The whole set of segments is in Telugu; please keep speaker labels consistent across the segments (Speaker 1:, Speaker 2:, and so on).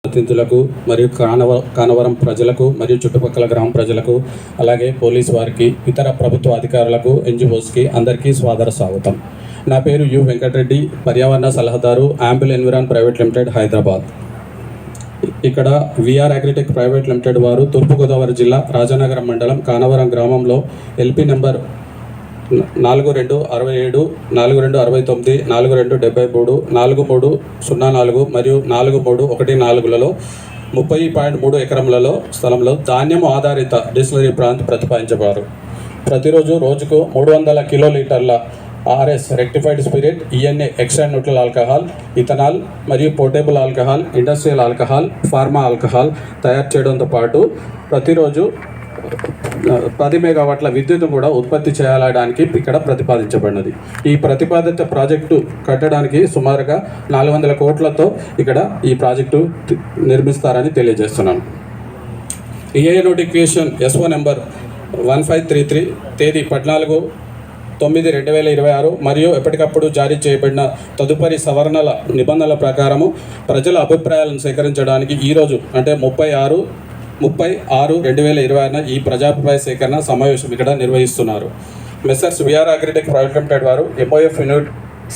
Speaker 1: అతిథులకు మరియు కానవరం ప్రజలకు మరియు చుట్టుపక్కల గ్రామ ప్రజలకు అలాగే పోలీస్ వారికి ఇతర ప్రభుత్వ అధికారులకు ఎన్జిఓస్కి అందరికీ స్వాగతం. నా పేరు యు వెంకటరెడ్డి, పర్యావరణ సలహాదారు, యాంపిల్ ఎన్విరాన్ ప్రైవేట్ లిమిటెడ్, హైదరాబాద్. ఇక్కడ విఆర్ అగ్రిటెక్ ప్రైవేట్ లిమిటెడ్ వారు తూర్పుగోదావరి జిల్లా రాజానగరం మండలం కానవరం గ్రామంలో ఎల్పి నెంబర్ 4267, 4269, 4273, 4304 మరియు 4314లలో 30.3 ఎకరములలో స్థలంలో ధాన్యం ఆధారిత డిస్టిలరీ ప్లాంట్ ప్రతిపాదించబడారు. ప్రతిరోజు రోజుకు 300 కిలోలీటర్ల RS rectified spirit, ENA extra neutral alcohol, ethanol మరియు portable alcohol, industrial alcohol, pharma alcohol తయారు చేయడంతో పాటు ప్రతిరోజు 10 మెగావాట్ల విద్యుత్ను కూడా ఉత్పత్తి చేయడానికి ఇక్కడ ప్రతిపాదించబడినది. ఈ ప్రతిపాదిత ప్రాజెక్టు కట్టడానికి సుమారుగా 400 కోట్లతో ఇక్కడ ఈ ప్రాజెక్టు నిర్మిస్తారని తెలియజేస్తున్నాను. ఈఏ నోటిఫికేషన్ ఎస్ఓ నెంబర్ 1533 తేదీ 14/9/2026 మరియు ఎప్పటికప్పుడు జారీ చేయబడిన తదుపరి సవరణల నిబంధనల ప్రకారము ప్రజల అభిప్రాయాలను సేకరించడానికి ఈరోజు అంటే 30/6/2026 ఈ ప్రజాభిప్రాయ సేకరణ సమావేశం ఇక్కడ నిర్వహిస్తున్నారు. Messrs VR Agritech private limited వారు ఎంఓఎఫ్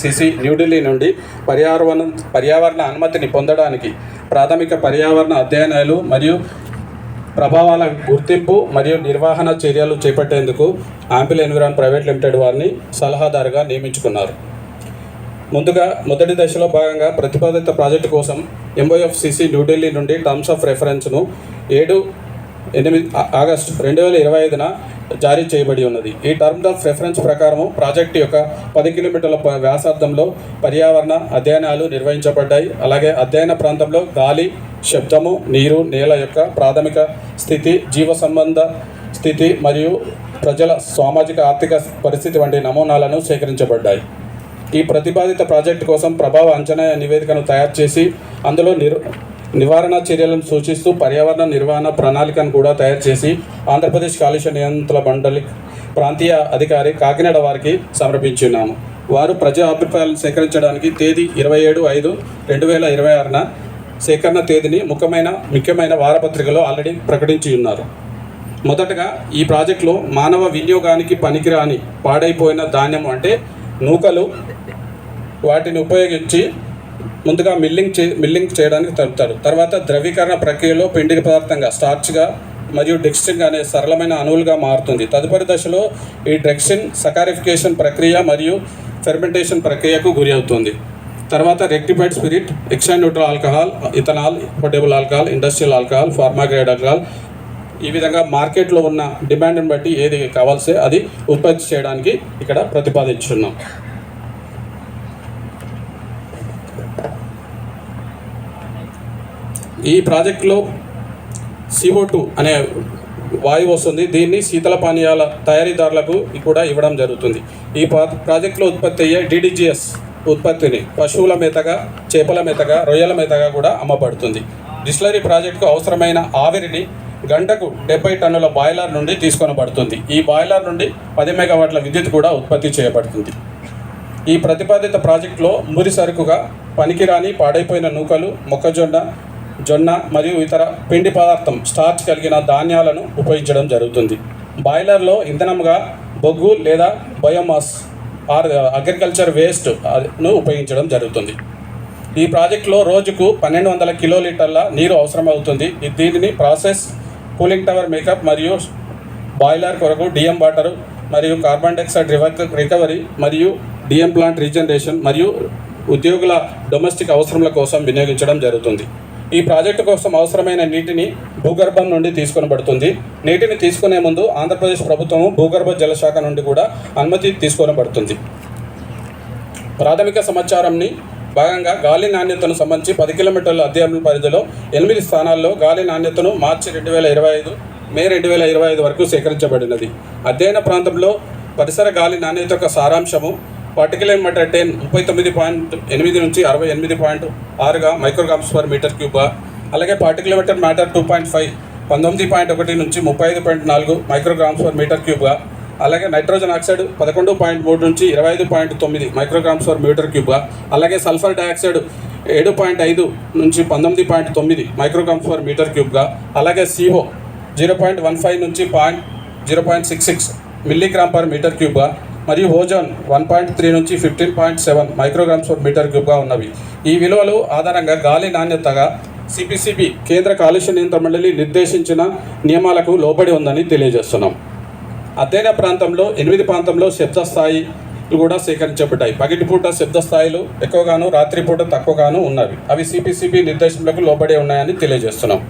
Speaker 1: సిసి న్యూఢిల్లీ నుండి పర్యావరణ అనుమతిని పొందడానికి ప్రాథమిక పర్యావరణ అధ్యయనాలు మరియు ప్రభావాల గుర్తింపు మరియు నిర్వహణ చర్యలు చేపట్టేందుకు యాంపిల్ ఎన్విరాన్ ప్రైవేట్ లిమిటెడ్ వారిని సలహాదారుగా నియమించుకున్నారు. ముందుగా మొదటి దశలో భాగంగా ప్రతిపాదిత ప్రాజెక్టు కోసం ఎంఓఎఫ్సిసి న్యూఢిల్లీ నుండి టర్మ్స్ ఆఫ్ రెఫరెన్స్ను 7-8 ఆగస్టు 2025న జారీ చేయబడి ఉన్నది. ఈ టర్మ్స్ ఆఫ్ రెఫరెన్స్ ప్రకారము ప్రాజెక్టు యొక్క 10 కిలోమీటర్ల వ్యాసార్థంలో పర్యావరణ అధ్యయనాలు నిర్వహించబడ్డాయి. అలాగే అధ్యయన ప్రాంతంలో గాలి, శబ్దము, నీరు, నేల యొక్క ప్రాథమిక స్థితి, జీవ సంబంధ స్థితి మరియు ప్రజల సామాజిక ఆర్థిక పరిస్థితి వంటి నమూనాలను సేకరించబడ్డాయి. ఈ ప్రతిపాదిత ప్రాజెక్టు కోసం ప్రభావ అంచనా నివేదికను తయారు చేసి అందులో నివారణ చర్యలను సూచిస్తూ పర్యావరణ నిర్వహణ ప్రణాళికను కూడా తయారు చేసి ఆంధ్రప్రదేశ్ కాలుష్య నియంత్రణ మండలి ప్రాంతీయ అధికారి కాకినాడ వారికి సమర్పించున్నాము. వారు ప్రజా అభిప్రాయాలను సేకరించడానికి తేదీ 27/5/2026న సేకరణ తేదీని ముఖ్యమైన వారపత్రికలో ఆల్రెడీ ప్రకటించి ఉన్నారు. మొదటగా ఈ ప్రాజెక్టులో మానవ వినియోగానికి పనికిరాని పాడైపోయిన ధాన్యం అంటే నూకలు వాటిని ఉపయోగించి ముందుగా మిల్లింగ్ చేయడానికి తరుపుతారు. తర్వాత ద్రవీకరణ ప్రక్రియలో పిండి పదార్థంగా స్టార్చ్గా మరియు డెక్స్టిన్ అనే సరళమైన అణువులుగా మారుతుంది. తదుపరి దశలో ఈ డెక్స్టిన్ సకారిఫికేషన్ ప్రక్రియ మరియు ఫెర్మెంటేషన్ ప్రక్రియకు గురి అవుతుంది. తర్వాత rectified spirit, extra neutral alcohol, ethanol, portable alcohol, industrial alcohol, pharma grade alcohol ఈ విధంగా మార్కెట్లో ఉన్న డిమాండ్ని బట్టి ఏది కావాల్సే అది ఉత్పత్తి చేయడానికి ఇక్కడ ప్రతిపాదించున్నాం. ఈ ప్రాజెక్టులో CO2 అనే వాయువు వస్తుంది. దీన్ని శీతల పానీయాల తయారీదారులకు కూడా ఇవ్వడం జరుగుతుంది. ఈ ప్రాజెక్టులో ఉత్పత్తి అయ్యే DDGS ఉత్పత్తిని పశువుల మేతగా, చేపల మేతగా, రొయ్యల మేతగా కూడా అమ్మబడుతుంది. డిస్టిలరీ ప్రాజెక్టుకు అవసరమైన ఆవిరిని గంటకు 70 టన్నుల బాయిలర్ నుండి తీసుకొనబడుతుంది. ఈ బాయిలర్ నుండి 10 మెగావాట్ల విద్యుత్ కూడా ఉత్పత్తి చేయబడుతుంది. ఈ ప్రతిపాదిత ప్రాజెక్టులో మురి సరుకుగా పనికిరాని పాడైపోయిన నూకలు, మొక్కజొన్న, జొన్న మరియు ఇతర పిండి పదార్థం స్టార్చ్ కలిగిన ధాన్యాలను ఉపయోగించడం జరుగుతుంది. బాయిలర్లో ఇంధనంగా బొగ్గు లేదా బయోమాస్ అగ్రికల్చర్ వేస్ట్ను ఉపయోగించడం జరుగుతుంది. ఈ ప్రాజెక్టులో రోజుకు 1200 కిలోలీటర్ల నీరు అవసరమవుతుంది. దీనిని ప్రాసెస్, కూలింగ్ టవర్ మేకప్ మరియు బాయిలర్ కొరకు డిఎం వాటర్ మరియు కార్బన్ డైఆక్సైడ్ రికవరీ మరియు డిఎం ప్లాంట్ రీజనరేషన్ మరియు ఉద్యోగుల డొమెస్టిక్ అవసరముల కోసం వినియోగించడం జరుగుతుంది. ఈ ప్రాజెక్టు కోసం అవసరమైన నీటిని భూగర్భం నుండి తీసుకొనబడుతుంది. నీటిని తీసుకునే ముందు ఆంధ్రప్రదేశ్ ప్రభుత్వం భూగర్భ జలశాఖ నుండి కూడా అనుమతి తీసుకొనబడుతుంది. ప్రాథమిక సమాచారంని భాగంగా గాలి నాణ్యతను సంబంధించి 10 కిలోమీటర్ల అధ్యయన పరిధిలో 8 స్థానాల్లో గాలి నాణ్యతను మార్చి 2025, మే 2025 వరకు సేకరించబడినది. అధ్యయన ప్రాంతంలో పరిసర గాలి నాణ్యత యొక్క సారాంశము పార్టికులేట్ మ్యాటర్ 39.8 నుంచి 68.6గా మైక్రోగ్రామ్స్ పర్ మీటర్ క్యూబ్గా, అలాగే పార్టికులేట్ మ్యాటర్ 2.5 19.1 నుంచి 35.4 మైక్రోగ్రామ్స్ పర్ మీటర్ క్యూబ్గా, అలాగే నైట్రోజన్ ఆక్సైడ్ 11.3 నుంచి 25.9 మైక్రోగ్రామ్స్ పర్ మీటర్ క్యూబ్గా, అలాగే సల్ఫర్ డయాక్సైడ్ 7.5 నుంచి 19.9 మైక్రోగ్రామ్స్ పర్ మీటర్ క్యూబ్గా, అలాగే CO 0.15 నుంచి 0.66 మిల్లీగ్రామ్ పర్ మీటర్ క్యూబ్గా మరియు ఓజోన్ 1.3 నుంచి 15.7 మైక్రోగ్రామ్స్ పర్ మీటర్ క్యూబ్గా ఉన్నవి. ఈ విలువలు ఆధారంగా గాలి నాణ్యతగా CPCB కేంద్ర కాలుష్య నియంత్రణ మండలి నిర్దేశించిన నియమాలకు లోబడి ఉందని తెలియజేస్తున్నాం. అధ్యయన ప్రాంతంలో 8 ప్రాంతంలో శబ్ద స్థాయిలు కూడా సేకరించబడ్డాయి. పగటిపూట శబ్ద స్థాయిలు ఎక్కువగాను, రాత్రిపూట తక్కువగాను ఉన్నవి. అవి CPCB నిర్దేశములకు లోబడి ఉన్నాయని తెలియజేస్తున్నాం.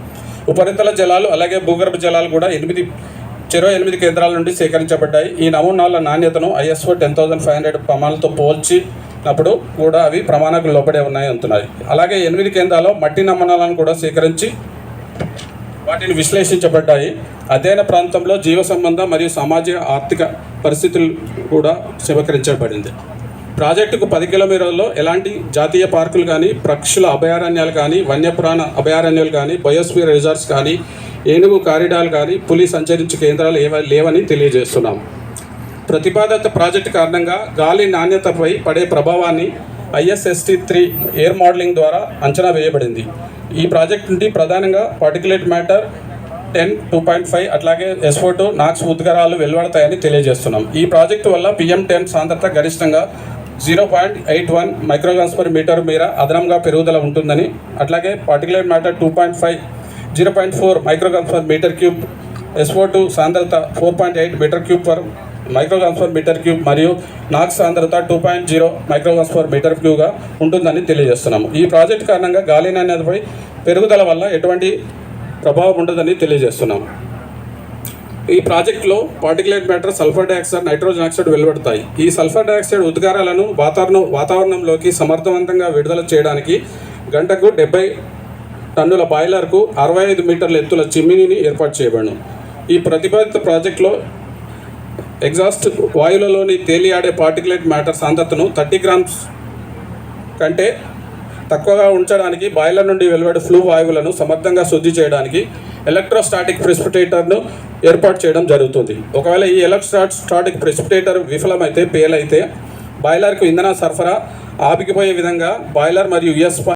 Speaker 1: ఉపరితల జలాలు అలాగే భూగర్భ జలాలు కూడా 8 కేంద్రాల నుండి సేకరించబడ్డాయి. ఈ నమూనాల నాణ్యతను ISO 10500 ప్రమాణాలతో పోల్చినప్పుడు కూడా అవి ప్రమాణాలకు లోబడే ఉన్నాయి అంటున్నాయి. అలాగే 8 కేంద్రాల్లో మట్టి నమూనాలను కూడా సేకరించి వాటిని విశ్లేషించబడ్డాయి. అధ్యయన ప్రాంతంలో జీవ సంబంధ మరియు సామాజిక ఆర్థిక పరిస్థితులు కూడా సేకరించబడింది. ప్రాజెక్టుకు 10 కిలోమీటర్లలో ఎలాంటి జాతీయ పార్కులు కానీ, పక్షుల అభయారణ్యాలు కానీ, వన్యప్రాణ అభయారణ్యాలు కానీ, బయోస్ఫియర్ రిజర్వ్స్ కానీ, ఏనుగు కారిడార్లు కానీ, పులి సంచరించే కేంద్రాలు లేవని తెలియజేస్తున్నాం. ప్రతిపాదిత ప్రాజెక్టు కారణంగా గాలి నాణ్యతపై పడే ప్రభావాన్ని ISST-3 ఎయిర్ మోడలింగ్ ద్వారా అంచనా వేయబడింది. ఈ ప్రాజెక్టు నుండి ప్రధానంగా పార్టికులేట్ మ్యాటర్ 10, 2.5 అట్లాగే SO2 నాక్స్ ఉద్గారాలు వెలువడతాయని తెలియజేస్తున్నాం. ఈ ప్రాజెక్టు వల్ల PM10 సాంద్రత గరిష్టంగా 0.81 మైక్రోగ్రామ్స్ పర్ మీటర్ మేర అదనంగా పెరుగుదల ఉంటుందని, అట్లాగే particulate matter 2.5 0.4 micrograms per meter cube, SO2 సాంద్రత 4.8 meter cube per micrograms per meter cube మరియు నాక్స్ సాంద్రత 2.0 మైక్రోగ్రామ్స్ పర్ మీటర్ క్యూబ్గా ఉంటుందని తెలియజేస్తున్నాము. ఈ ప్రాజెక్టు కారణంగా గాలి నాణ్యతపై పెరుగుదల వల్ల ఎటువంటి ప్రభావం ఉండదని తెలియజేస్తున్నాము. ఈ ప్రాజెక్టులో particulate matter, sulphur dioxide, nitrogen oxide వెలువడతాయి. ఈ సల్ఫర్ డైఆక్సైడ్ ఉద్గారాలను వాతావరణంలోకి సమర్థవంతంగా విడుదల చేయడానికి గంటకు 70 టన్నుల బాయిలర్కు 65 మీటర్ల ఎత్తుల చిమ్మినీని ఏర్పాటు చేయబడును. ఈ ప్రతిపాదిత ప్రాజెక్టులో ఎగ్జాస్ట్ వాయువులలోని తేలియాడే పార్టికులేట్ మ్యాటర్ సాంద్రతను 30 గ్రామ్స్ కంటే తక్కువగా ఉంచడానికి బాయిలర్ నుండి వెలువడే ఫ్లూ వాయువులను సమర్థంగా శుద్ధి చేయడానికి ఎలక్ట్రోస్టాటిక్ ప్రెసిపిటేటర్ను ఏర్పాటు చేయడం జరుగుతుంది. ఒకవేళ ఈ ఎలక్ట్రోస్టాటిక్ ప్రెసిపిటేటర్ విఫలమైతే, పేలైతే బాయిలర్కు ఇంధన సరఫరా ఆపిపోయే విధంగా బాయిలర్ మరియు US